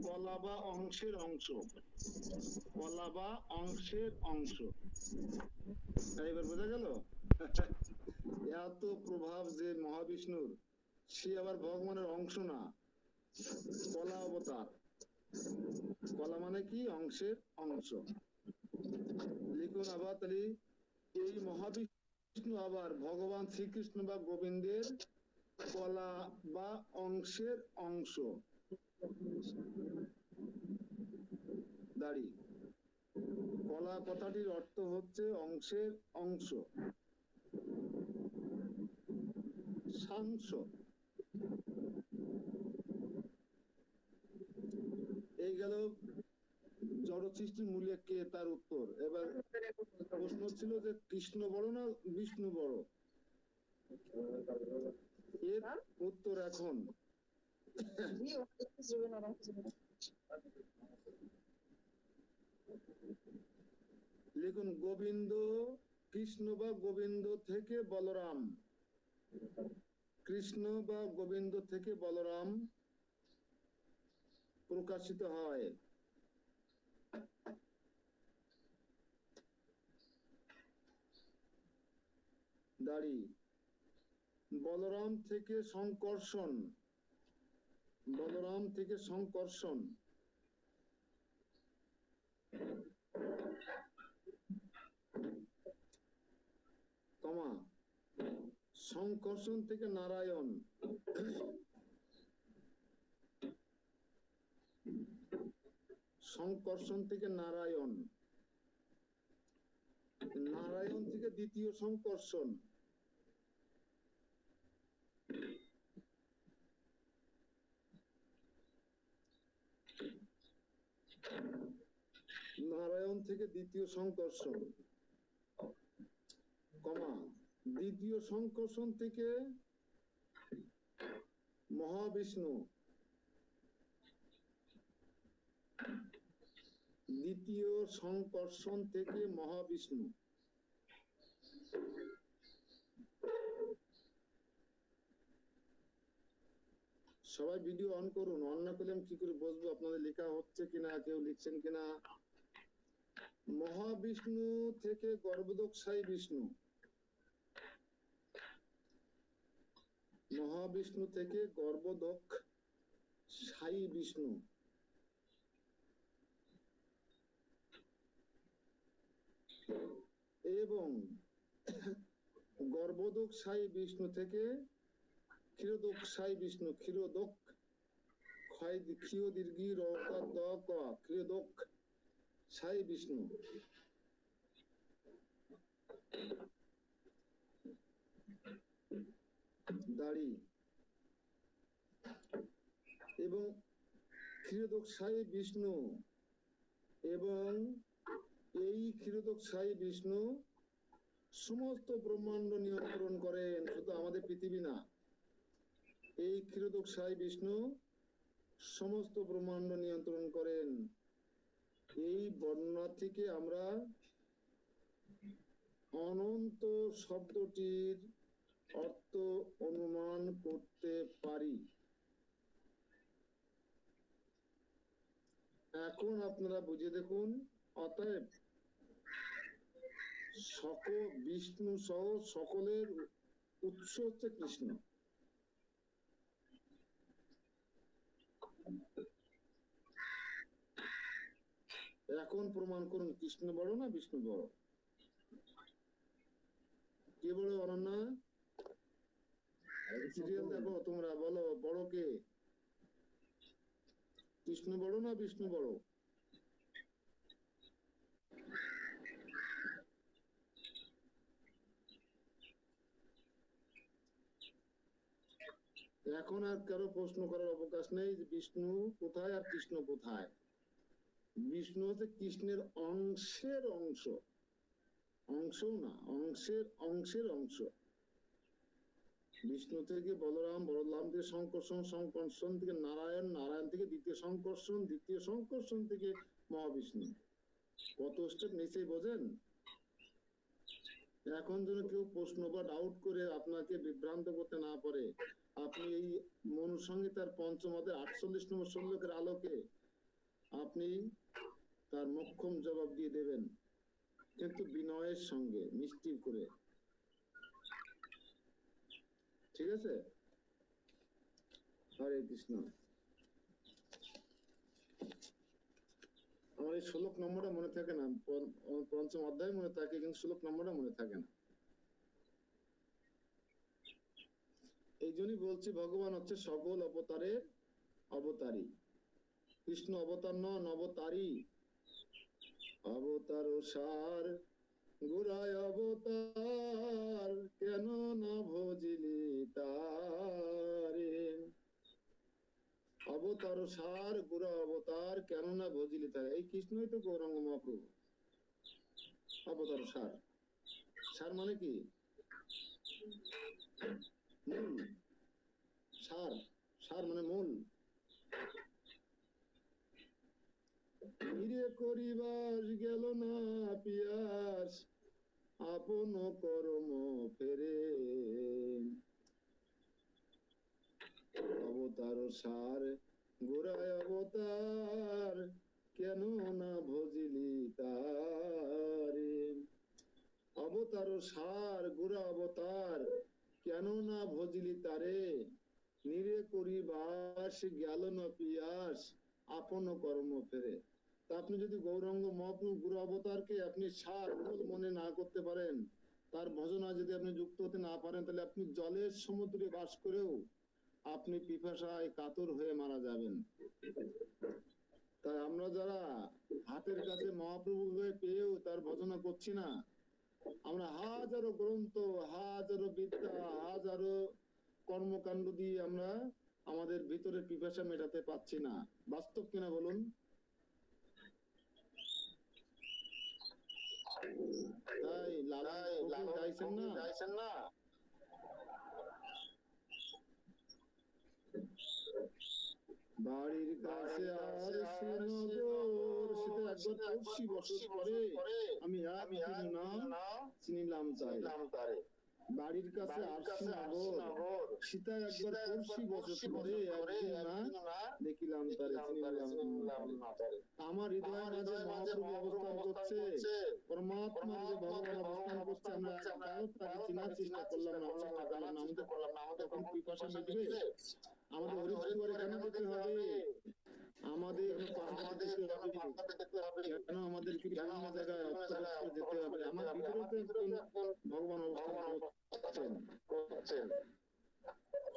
কলা বা অংশের অংশ, কলা বা অংশের অংশ। এবার বোঝা গেল? এত প্রভাব যে মহাবিষ্ণুর, সে আবার ভগবানের অংশ না, কলা অবতার। কলা মানে কি? অংশের অংশ। লিখুন আবার তাহলে, এই মহাবিষ্ণু আবার ভগবান শ্রীকৃষ্ণ বা গোবিন্দের কলা বা অংশের অংশ। দাঁড়ি, কলা কথাটির অর্থ হচ্ছে অংশের অংশ, সাংশ। এই গেল জড় সৃষ্টির মূলে কে, তার উত্তর। এবার প্রশ্ন ছিল যে কৃষ্ণ বড় না বিষ্ণু বড়, এর উত্তর এখন লিখুন, গোবিন্দ কৃষ্ণ বা গোবিন্দ থেকে বলরাম, কৃষ্ণ বা গোবিন্দ থেকে বলরাম প্রকাশিত হয়। দাঁড়ি, বলরাম থেকে সংকর্ষণ, বলরাম থেকে সংকর্ষণ, কমা, সংকর্ষণ থেকে নারায়ণ, সংকর্ষণ থেকে নারায়ণ, নারায়ণ থেকে দ্বিতীয় সংকর্ষণ, নারায়ণ থেকে দ্বিতীয় সংকর্ষণ, কমা, দ্বিতীয় সংকর্ষণ থেকে মহাবিষ্ণু, দ্বিতীয় সংকর্ষণ থেকে মহাবিষ্ণু। সবাই ভিডিও অন করুন, অন না করলে আমি কি করে বুঝবো আপনাদের লেখা হচ্ছে কিনা, কেউ লিখছেন কিনা। মহাবিষ্ণু থেকে গর্ভদোক্ষাই বিষ্ণু, মহাবিষ্ণু থেকে গর্ভদোক্ষাই বিষ্ণু, এবং গর্ভদোক্ষাই বিষ্ণু থেকে ক্ষীরোদোক্ষাই বিষ্ণু, ক্ষীরোদক ক্ষয় ক্ষীয় দীর্ঘি দ ক, ক্ষীরোদক সাই বিষ্ণু। দাড়ি, এবং ক্ষীরোদোক্ষাই বিষ্ণু, এবং এই ক্ষীরোদোক্ষাই বিষ্ণু সমস্ত ব্রহ্মাণ্ড নিয়ন্ত্রণ করেন, শুধু আমাদের পৃথিবী না। এই ক্ষীরোদোক্ষাই বিষ্ণু সমস্ত ব্রহ্মাণ্ড নিয়ন্ত্রণ করেন। এই বর্ণনা থেকে আমরা অনন্ত শব্দটির অর্থ অনুমান করতে পারি। এখন আপনারা বুঝে দেখুন, অতএব সকল বিষ্ণু সহ সকলের উৎস হচ্ছে কৃষ্ণ। এখন প্রমাণ করুন, কৃষ্ণ বড় না বিষ্ণু বড়? কে বড় অনন্যা? সিরিয়াল দেখো, তোমরা বলো বড় কে, কৃষ্ণ বড় না বিষ্ণু বড়? এখন আর কারো প্রশ্ন করার অবকাশ নেই যে বিষ্ণু কোথায় আর কৃষ্ণ কোথায়। বিষ্ণু হচ্ছে কৃষ্ণের অংশের অংশ, অংশ না, অংশের অংশের অংশ। বিষ্ণু থেকে বলরাম, বলরাম থেকে সংকর্ষণ, সংকর্ষণ থেকে নারায়ণ, নারায়ণ থেকে দ্বিতীয় সংকর্ষণ, দ্বিতীয় সংকর্ষণ থেকে মহাবিষ্ণু। কত স্টেপ নিচেই বোঝেন? এখন যেন কেউ প্রশ্ন বা ডাউট করে আপনাকে বিভ্রান্ত করতে না পারে। আপনি এই মনুসংহিতার পঞ্চম অধ্যায় 48 নম্বর শ্লোকের আলোকে আপনি তার মোক্ষম জবাব দিয়ে দেবেন, কিন্তু বিনয়ের সঙ্গে, মিষ্টি করে। ঠিক আছে? হরে কৃষ্ণ। আমার এই 16 নম্বরটা মনে থাকে না, পঞ্চম অধ্যায় মনে থাকে, কিন্তু 16 নম্বরটা মনে থাকে না। এই জন্যই বলছি ভগবান হচ্ছে সকল অবতারের অবতারী। কৃষ্ণ অবতার নন, অবতারী। অবতার সার গোড়ায় অবতার, কেন না ভজিলি তারে। অবতার সার গোড়া অবতার, কেন না ভজিলি তারে। এই কৃষ্ণই তো গৌরাঙ্গ মহাপ্রভু। অবতার সার, সার মানে কি? মূল। সার, সার মানে মূল। নিরে করিবাস গেল না পিয়াস, আপন কর্ম ফেরে। অবতার সার গোড়ায় অবতার, কেন না ভজিলি তারে। অবতার সার গোড়া অবতার, কেন না ভজিলি তারে। নিরে করিবাস গেল না পিয়াস, আপন কর্ম ফেরে। তা আপনি যদি গৌরাঙ্গ মহাপ্রভু গুরু অবতারকে আপনি সার মনে না করতে পারেন, তার ভজনা যদি আপনি যুক্ত হতে না পারেন, তাহলে আপনি জলের সমুদ্রে বাস করেও আপনি পিপাসায় কাতর হয়ে মারা যাবেন। তাই আমরা যারা হাতের কাছে মহাপ্রভু পেয়েও তার ভজনা করছি না, আমরা হাজারো গ্রন্থ, হাজারো বিদ্যা, হাজারো কর্মকাণ্ড দিয়ে আমরা আমাদের ভিতরে পিপাসা মেটাতে পারছি না। বাস্তব কিনা বলুন? তাই লালন গাইছেন না, বাড়ির কাছে আর শ্রীনগর, সেটা একবার পড়শি বছর পরে আমি এক নাম চিনিলাম তারে। বাড়ির কাছে আর শ্রীনগর, সেটা একবার পড়শি বছর পরে একদিন না দেখিলাম তারে, চিনিলাম না তারে। আমার হৃদয়ের মাঝে মহাপ্রভু অবস্থান করছে, পরমাত্মা যে ভগবান অবস্থান করছে, আমরা একবার তাকে চেনার চেষ্টা করলাম না, আমরা জানার চেষ্টা করলাম না, আমাদের তখন পিপাসা মিটবে? আমাদের হরিদ্বারে কেন যেতে হবে? আমাদের যেতে হবে কেন? আমাদেরকে বিভিন্ন জায়গায় অর্থ যেতে হবে? আমার ভিতরে তো একজন ভগবান অবস্থান করছেন। পরমাত্মার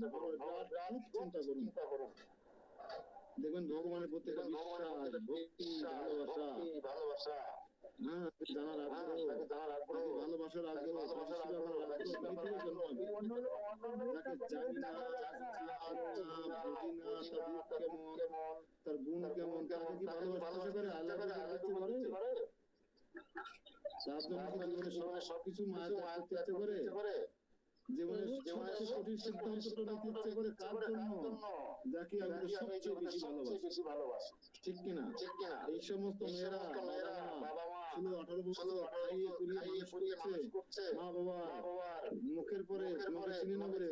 উপর ভগবান চেষ্টা করুন, দেখবেন ভগবানের প্রতি বিশ্বাস, ভক্তি, ভালোবাসা, হ্যাঁ, জানার আগ্রহ, ভালোবাসার আগ্রহ, তার গুণ কেমন, তাকে কি ভালোবাসতে পারে? আল্লাহ বলে জীবনের সবকিছু মায়া করতে পারে, জীবনের সঠিক সিদ্ধান্তটা নিতে ইচ্ছে করে কার জন্য? যাকে আমরা সবচেয়ে বেশি ভালোবাসি। ঠিক কিনা? এই সমস্ত মেয়েরা, বাবা মা 16-18 বছর খাইয়ে পুড়িয়ে মানুষ করছে, মা বাবা মুখের পরে চিনি না করে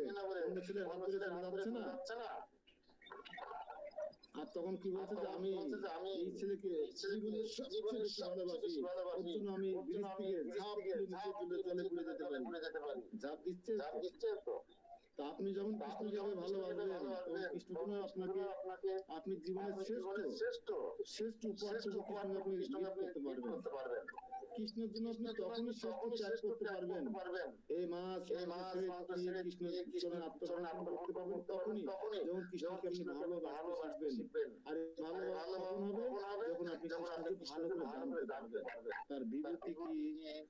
অন্য ছেলের হাত ধরে চলে যাচ্ছে না। আর তখন কি বলছে যে আমি এই ছেলেকে জীবনের সবচেয়ে বেশি ভালোবাসি, ওর জন্য আমি ব্রিজ থেকে ঝাঁপ দিয়ে নিচে জলে পড়ে যেতে পারি। ঝাঁপ দিচ্ছে তো। তা আপনি যখন কৃষ্ণকে ভালোবাসবেন, তখন কৃষ্ণ আপনাকে আপনি জীবনের শ্রেষ্ঠ উপহার আপনি করতে পারবেন। কৃষ্ণের জন্য আপনি তখনই শ্রেষ্ঠ ত্যাগ করতে পারবেন। এই মাস কৃষ্ণ আত্মসমর্পণ করতে পারবেন তখনই, যখন কৃষ্ণকে আপনি ভালোবাসতে শিখবেন। আর ভালো হবে যখন আপনি কৃষ্ণকে ভালো করে জানতে পারবেন। তার বিভূতি কি,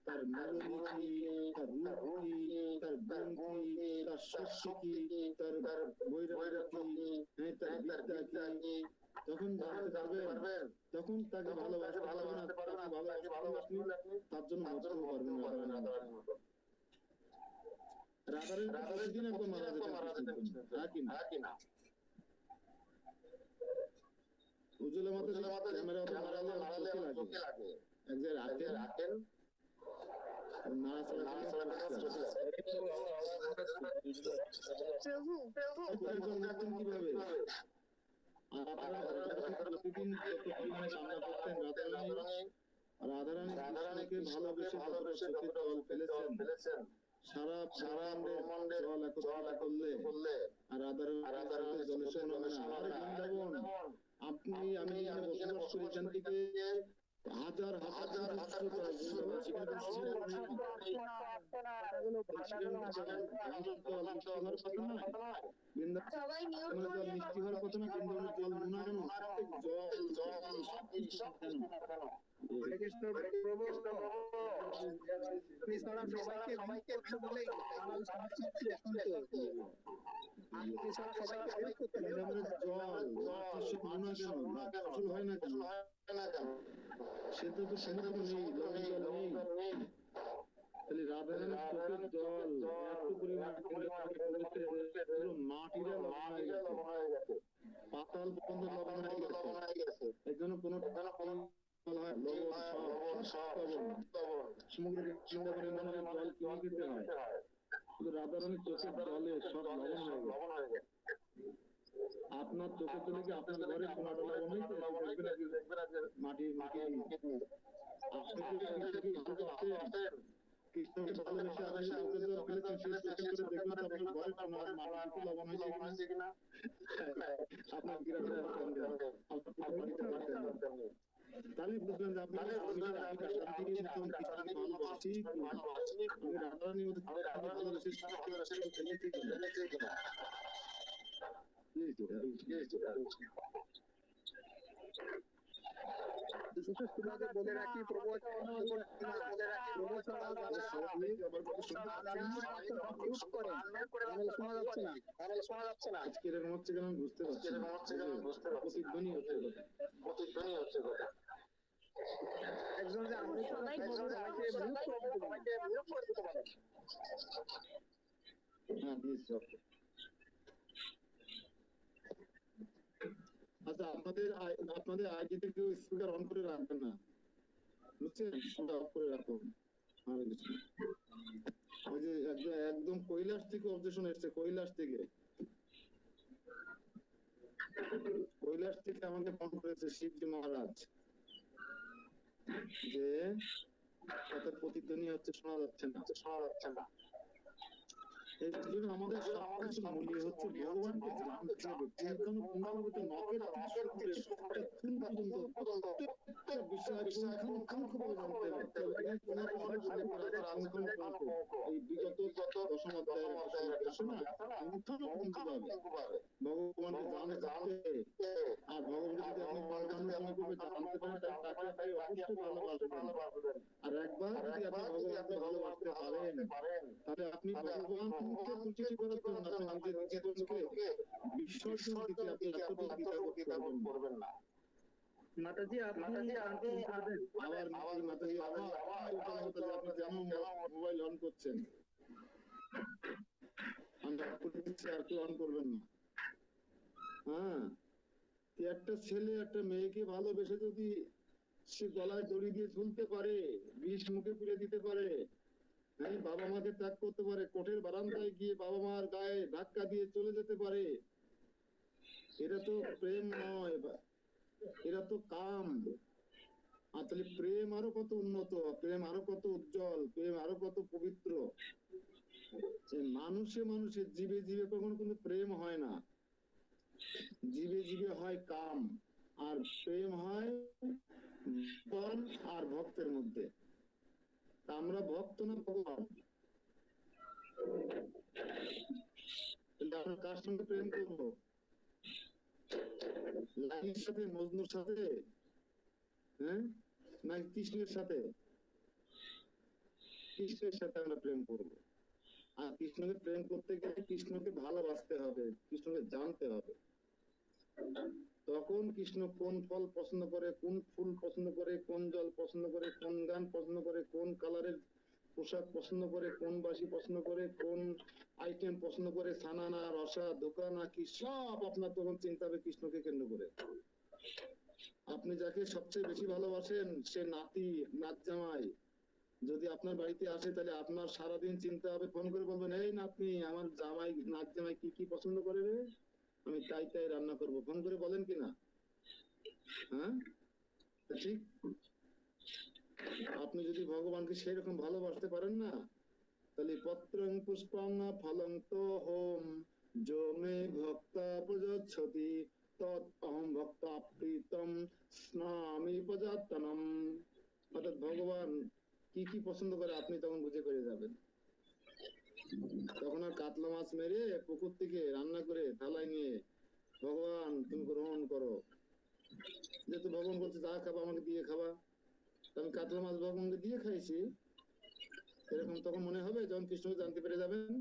তার মূলনীতি, তার রূপ কি, তার গুণ কি, তার শক্তি কি, তার বৈরাগ্য কি, তার বিদ্যা কি, যখন জানতে পারবেন তখন তাকে ভালোবাসতে পারবেন। আপনি তার জন্য মরতেও পারবেন রাধারানীর মতো। রাধারানী প্রতিদিন একবার মারা যেতেন, কিনা উজ্জ্বলা মাতা ক্যামেরা মারালে চোখে লাগে এক জায়গায় রাখেন কিভাবে প্রতিদিন কত পরিমাণে কান্না করতেন রাধারানীকে ভালোবেসে চোখে জল ফেলেছেন সারা ব্রহ্মাণ্ডে জল একত্রিত করলে আর রাধারানী জলের সঙ্গে বৃন্দাবন আপনি আমি এখানে বসবাস করি এখান থেকে হাজার সবাই মিউট করে দিন। মিষ্টি হওয়ার কথা না বৃন্দাবনের জল মনে কেন হয় না কেন সেটা তো সমস্যা নেই নেই তাহলে রাধারানীর চোখের জল এত পরিমাণ মাটিরা লবণ হয়ে গেছে পাতাল পর্যন্ত লবণ হয়ে গেছে এর জন্য কোনো সমুদ্র বৃন্দাবনের জল কিনে খেতে হয় কিন্তু রাধারানীর চোখের জলে সব লবণ হয়ে গেছে আপনার চোখের জন্য কি আপনার ঘরে কোনো লবণ হয়েছে মাটি কৃষ্ণকে ভালোবেসে দেখলাম আপনার ঘরে মাটি লবণ হয়েছে কিনা আপনার তাহলে বুঝলেন যে আপনি বলে রাখি কিরকম হচ্ছে কেন বুঝতে পারছি প্রতিধ্বনি হচ্ছে একজন যে আমি আচ্ছা আপনাদের আইডিতে কেউ স্পিকার অন করে রাখবেন না বুঝছেন অফ করে রাখুন ওই যে একদম কৈলাস থেকে অবজেকশন এসছে কৈলাস থেকে আমাকে ফোন করেছে শিবজি মহারাজ যে তাদের প্রতিধ্বনি হচ্ছে শোনা যাচ্ছে না এই জন্য আমাদের সবকিছু মূল্য হচ্ছে ভগবানকে জানতে হবে নখের প্রত্যেকটা বিষয় জানতে হবে এই বিগত দশম অধ্যায়ের আছে না ভগবানকে জানতে আর ভগবানকে যদি আপনি জানতে পারেন তাকে অবশ্যই ভালোবাসবেন আর একবার যদি আপনি ভগবানকে ভালোবাসতে পারেন তাহলে আপনি ভগবান করবেন না মাতাজি আপনি মোবাইল অন করছেন অন করবেন না হ্যাঁ একটা ছেলে একটা মেয়েকে ভালোবেসে যদি সে গলায় দড়ি দিয়ে ঝুলতে পারে বিষ মুখে পুড়ে দিতে পারে বাবা মাকে ত্যাগ করতে পারে কোঠের বারান্দায় গিয়ে বাবা মার গায়ে ধাক্কা দিয়ে চলে যেতে পারে এটা তো প্রেম নয় এরা তো কাম আর তাহলে প্রেম আরো কত উন্নত প্রেম আরো কত উজ্জ্বল প্রেম আরো কত পবিত্র মানুষে জীবে জীবে কখনো কোনো প্রেম হয় না জীবে জীবে হয় কাম আর প্রেম হয় আর ভক্তের মধ্যে আমরা ভক্ত না ভগবান আমরা কার সঙ্গে প্রেম করবো লাইনের সাথে মজনুর সাথে না কৃষ্ণের সাথে আমরা প্রেম করবো আর কৃষ্ণকে প্রেম করতে গেলে কৃষ্ণকে ভালোবাসতে হবে কৃষ্ণকে জানতে হবে তখন কৃষ্ণ কোন ফল পছন্দ করে কোন ফুল পছন্দ করে কোন জল পছন্দ করে কোন গান পছন্দ করে কোন কালারের পোশাক পছন্দ করে, কোন বাসি পছন্দ করে, কোন আইটেম পছন্দ করে, ছানা না রসা, দোকা না কি, সব আপনার তখন চিন্তা হবে কৃষ্ণকে কেন্দ্র করে। আপনি যাকে সবচেয়ে বেশি ভালোবাসেন সে নাতি, নাত জামাই যদি আপনার বাড়িতে আসে, তাহলে আপনার সারাদিন চিন্তা হবে, ফোন করে বলবেন, এই নাতনি, আমার জামাই নাত জামাই কি কি পছন্দ করে রে, আমি তাই তাই রান্না করব। ফোন করে বলেন কিনা? হ্যাঁ, ঠিক। আপনি যদি ভগবানকে সেই রকম ভালোবাসতে পারেন না, তাহলে পত্রং পুষ্পং ফলং তো হোম যো মে ভক্তা প্রযচ্ছতি তৎ অহং ভক্তা প্রীতম স্নামি প্রজাতনম। অর্থাৎ ভগবান কি কি পছন্দ করে আপনি তখন বুঝে করে যাবেন। তখন আর কাতলা মাছ মেরে পুকুর থেকে রান্না করে থালায় নিয়ে ভগবান তুমি গ্রহণ করো, যেহেতু ভগবান বলছে যা খাবা আমাকে দিয়ে খাবা, আমি কাতলা মাছ ভগবানকে দিয়ে খাইছি, এরকম তখন মনে হবে যখন কৃষ্ণকে জানতে পেরে যাবেন,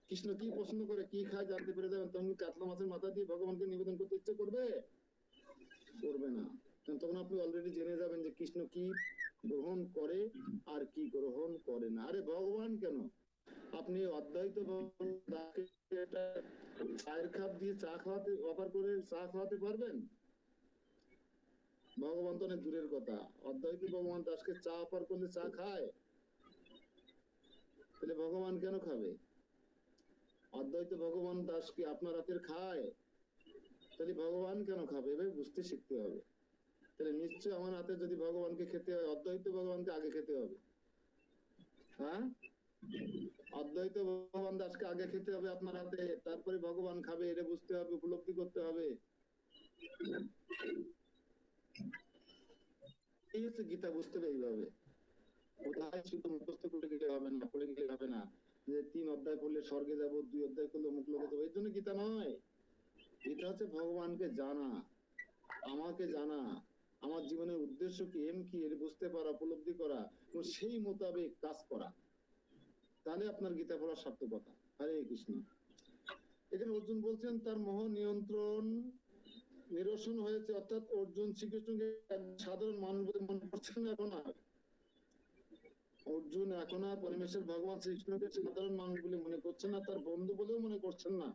কৃষ্ণ কি পছন্দ করে কি খায় জানতে পেরে যাবেন, তখন কাতলা মাছের মাথা দিয়ে ভগবানকে নিবেদন করতে ইচ্ছে করবে? করবে না। তখন আপনি অলরেডি জেনে যাবেন যে কৃষ্ণ কি গ্রহণ করে আর কি গ্রহণ করে না। আরে ভগবান কেন, আপনি অদ্বৈত চায়ের কাপ দিয়ে চা খাওয়াতে অফার করে চা খাওয়াতে পারবেন? ভগবান তো অনেক দূরের কথা। অদ্বৈত ভগবান দাসকে চা অফার করলে চা খায়? তাহলে ভগবান কেন খাবে? অদ্বৈত ভগবান দাস কি আপনার হাতের খায়? তাহলে ভগবান কেন খাবে? এভাবে বুঝতে শিখতে হবে। তাহলে নিশ্চয় আমার হাতে যদি ভগবানকে খেতে হয়, অদ্বৈত ভগবানকে আগে খেতে হবে। হ্যাঁ, অদ্বৈত ভগবান দাসকে আগে খেতে হবে আপনার হাতে, তারপরে ভগবান খাবে, এটা বুঝতে হবে, উপলব্ধি করতে হবে। এই হচ্ছে গীতা, বুঝতে হবে এইভাবে। কোথায় শুধু মুখস্থ করে গেলে হবে না, পড়ে গেলে হবে না, যে 3 অধ্যায় পড়লে স্বর্গে যাব, 2 অধ্যায় করলে মুখ লোকে যাবো, এই জন্য গীতা নয়। গীতা হচ্ছে ভগবানকে জানা, আমাকে জানা, আমার জীবনের উদ্দেশ্য কি, এম কি, এর বুঝতে পারা, উপলব্ধি করা এবং সেই মোতাবেক কাজ করা, তাহলে আপনার গীতা পড়ার সার্থকতা। হরে কৃষ্ণ। এখানে অর্জুন বলছেন তার মোহ নিয়ন্ত্রণ নিরসন হয়েছে, অর্থাৎ অর্জুন শ্রীকৃষ্ণকে সাধারণ মানুষ বলে মনে করছেন না এখন আর। অর্জুন এখন আর পরমেশ্বর ভগবান শ্রীকৃষ্ণকে সাধারণ মানুষ বলে মনে করছেন না, তার বন্ধু বলেও মনে করছেন না।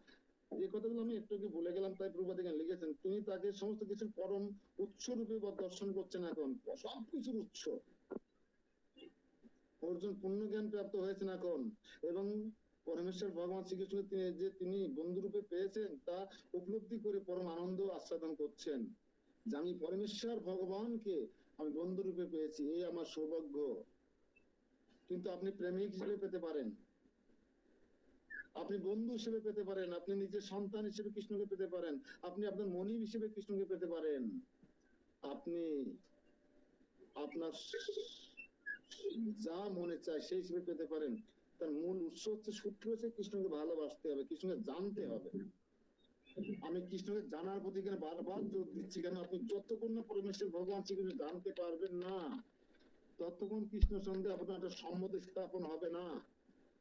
যে কথাগুলো আমি একটু আগে বলে গেলাম, তাই প্রভুপাদ এখানে লিখেছেন, তিনি তাকে সমস্ত কিছুর পরম উৎস রূপে দর্শন করছেন, এখন সবকিছুর উৎস। অর্জুন পূর্ণ জ্ঞান প্রাপ্ত হয়েছেন এখন, এবং পরমেশ্বর ভগবান শ্রীকৃষ্ণকে যে তিনি বন্ধু রূপে পেয়েছেন তা উপলব্ধি করে পরম আনন্দ আস্বাদন করছেন, যে আমি পরমেশ্বর ভগবানকে আমি বন্ধু রূপে পেয়েছি, এই আমার সৌভাগ্য। কিন্তু আপনি প্রেমিক হিসেবে পেতে পারেন, আপনি বন্ধু হিসেবে পেতে পারেন, আপনি নিজের সন্তান হিসেবে কৃষ্ণকে পেতে পারেন, আপনি আপনার মনিব হিসেবে কৃষ্ণকে পেতে পারেন, আপনি আপনার যা মনে চায় সেই হিসেবে পেতে পারেন। তার মূল উৎস হচ্ছে, সূত্র হচ্ছে কৃষ্ণকে ভালোবাসতে হবে, কৃষ্ণকে জানতে হবে। আমি কৃষ্ণকে জানার প্রতি কেন বারবার জোর দিচ্ছি, কেন আপনি যতক্ষণ না পরমেশ্বর ভগবান শ্রীকৃষ্ণ জানতে পারবেন না, ততক্ষণ কৃষ্ণ সঙ্গে আপনার একটা সম্বন্ধ স্থাপন হবে না।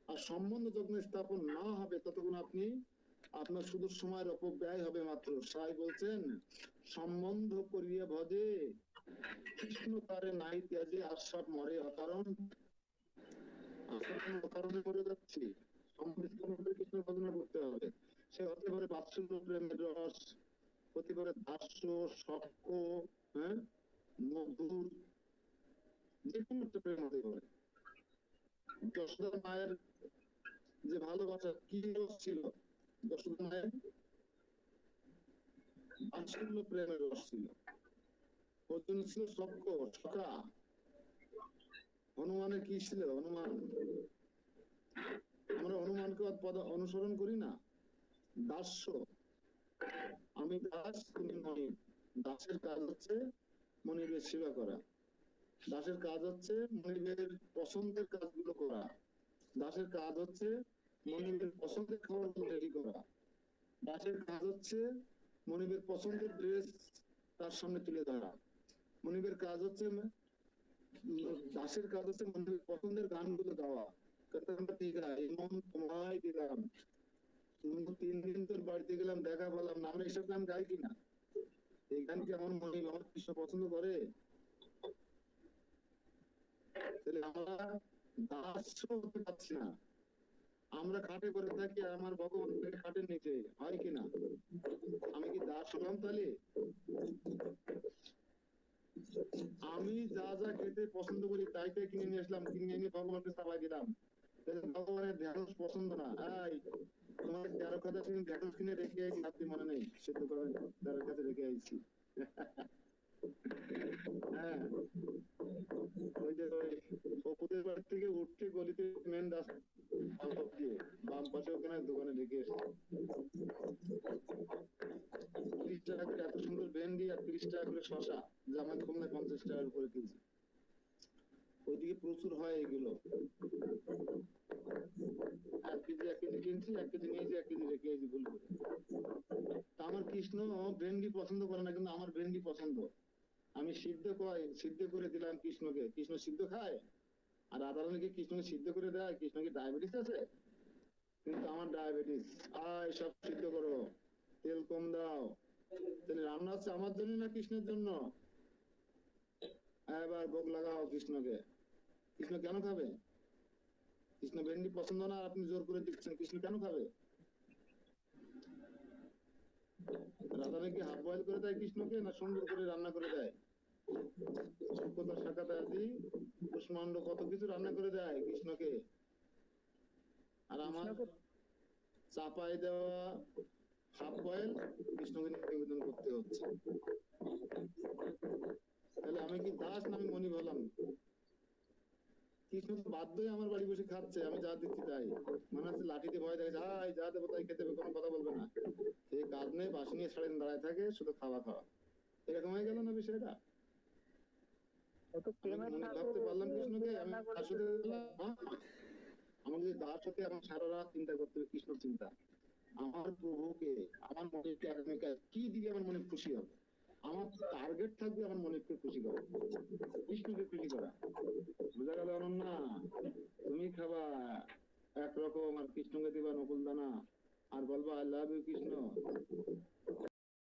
আর সম্বন্ধ যখন স্থাপন না হবে, ততক্ষণ আপনি আপনার শুধু সময়ের অপব্যয় হবে মাত্র। সাই বলছেন, সম্বন্ধ করিয়া ভজে কৃষ্ণ তারে নাই ত্যাজে, আর সব মরে অকারণ। অকারণে মরে যাচ্ছি, কৃষ্ণ ভজনা করতে হবে। সে হতে পারে বাৎসল্য প্রেমের রস, হতে পারে দাস্য, সক্ষ, হ্যাঁ, মধুর, যে কোনো একটা প্রেম হতে পারে। যশোদা মায়ের যে ভালোবাসা কি রস ছিল, যশোদা মায়ের বাৎসল্য প্রেমের রস ছিল। অর্জুন ছিল সক্ষ, সখা। হনুমানের কি ছিল? হনুমান, আমরা হনুমানকে অনুসরণ করি না, দাস্য। আমি দাস, তুমি মনিব। দাসের কাজ হচ্ছে মনিবের সেবা করা, দাসের কাজ হচ্ছে মনিবের পছন্দের কাজগুলো করা, দাসের কাজ হচ্ছে মনিবের পছন্দের খাবারগুলো রেডি করা, দাসের কাজ হচ্ছে মনিবের পছন্দের ড্রেস তার সামনে তুলে ধরা, মনিবের কাজ হচ্ছে, দাসের কাজ হচ্ছে মনিবের পছন্দের গানগুলো গাওয়া। এমন তোমায় দিলাম, 3 দিন তোর বাড়িতে গেলাম, দেখা পেলাম না, আমরা এসব গান গাই কিনা? এই গান কি আমার মনিব, আমার কৃষ্ণ পছন্দ করে? তাহলে আমরা দাস হতে পারছি না। আমরা খাটে করে থাকি আর আমার ভগবান থেকে খাটের নিচে, হয় কিনা? আমি কি দাস হলাম তাহলে? আমি যা যা খেতে পছন্দ করি তাই তাই কিনে নিয়ে আসলাম, কিনে এনে ভগবানকে চালাই দিলাম। তাহলে ভগবানের ঢেঁড়স পছন্দ না। এই তোমার 13 কথা তুমি ঢেঁড়স কিনে রেখে আইছি, আপনি মনে নেই? সেদ্ধ করে 13 কাছে রেখে আইছি। হ্যাঁ, ওই যে ওই অপুদের বাড়ি থেকে উঠতে গলিতে মেন রাস্তা দিয়ে বাম পাশে ওখানে দোকানে রেখে এসেছি। 30 টাকা করে এত সুন্দর ভেন্ডি আর 30 টাকা করে শশা, যা আমার কমলে 50 টাকার উপরে কেজি। ওইদিকে প্রচুর হয় এগুলো। 1 কেজি কিনছি, 1 কেজি নিয়েছি, 1 কেজি রেখে এসেছি ভুল করে। তা আমার কৃষ্ণ ভেন্ডি পছন্দ করে না, কিন্তু আমার ভেন্ডি পছন্দ। আমি সিদ্ধ করে দিলাম কৃষ্ণকে। কৃষ্ণ সিদ্ধ খায়? আর রাধারানীকে কৃষ্ণকে সিদ্ধ করে দেয়? কৃষ্ণ কি ডায়াবেটিস আছে? কিন্তু আমার ডায়াবেটিস। সব সিদ্ধ করো, তেল কম দাও। তাহলে রান্না হচ্ছে আমার জন্য না কৃষ্ণের জন্য? এবার ভোগ লাগাও কৃষ্ণকে। কৃষ্ণ কেন খাবে? কৃষ্ণ ভেন্ডি পছন্দ না, আপনি জোর করে দিচ্ছেন। কৃষ্ণ কেন খাবে? রাধারানী কি হাফ বয়েল করে দেয় কৃষ্ণকে, না সুন্দর করে রান্না করে দেয়? সভ্যতা শাখাত আদি কুষ্মাণ্ড কত কিছু রান্না করে দেয় কৃষ্ণকে। আর আমার চাপাই দেওয়া হাফ বয়েল কৃষ্ণকে নিবেদন করতে হচ্ছে। তাহলে আমি কি দাস না আমি মনিব হলাম? কৃষ্ণ তো বাধ্যই আমার বাড়ি বসে খাচ্ছে, আমি যা দিচ্ছি তাই। মনে হচ্ছে লাঠিতে ভয় দেখে, যা দেবো তাই খেতে হবে, কোনো কথা বলবে না। সে কাজ নেই, বাসি নিয়ে সারাদিন দাঁড়ায় থাকে, শুধু খাওয়া খাওয়া। এরকম হয়ে গেল না বিষয়টা? ভাবতে পারলাম কৃষ্ণকে, আমি আসলে আমাকে যদি দাস হতে আমার সারা রাত চিন্তা করতে হবে কৃষ্ণ চিন্তা। আমার প্রভুকে, আমার মনিবকে আগামীকাল কি দিলে আমার মনে খুশি হবে। আমার টার্গেট থাকবে আমার মনিবকে খুশি করা, কৃষ্ণকে খুশি করা। বোঝা গেল অনন্যা? তুমি খাবা একরকম আর কৃষ্ণকে দিবা নকুল দানা, আর বলবা আই লাভ ইউ কৃষ্ণ।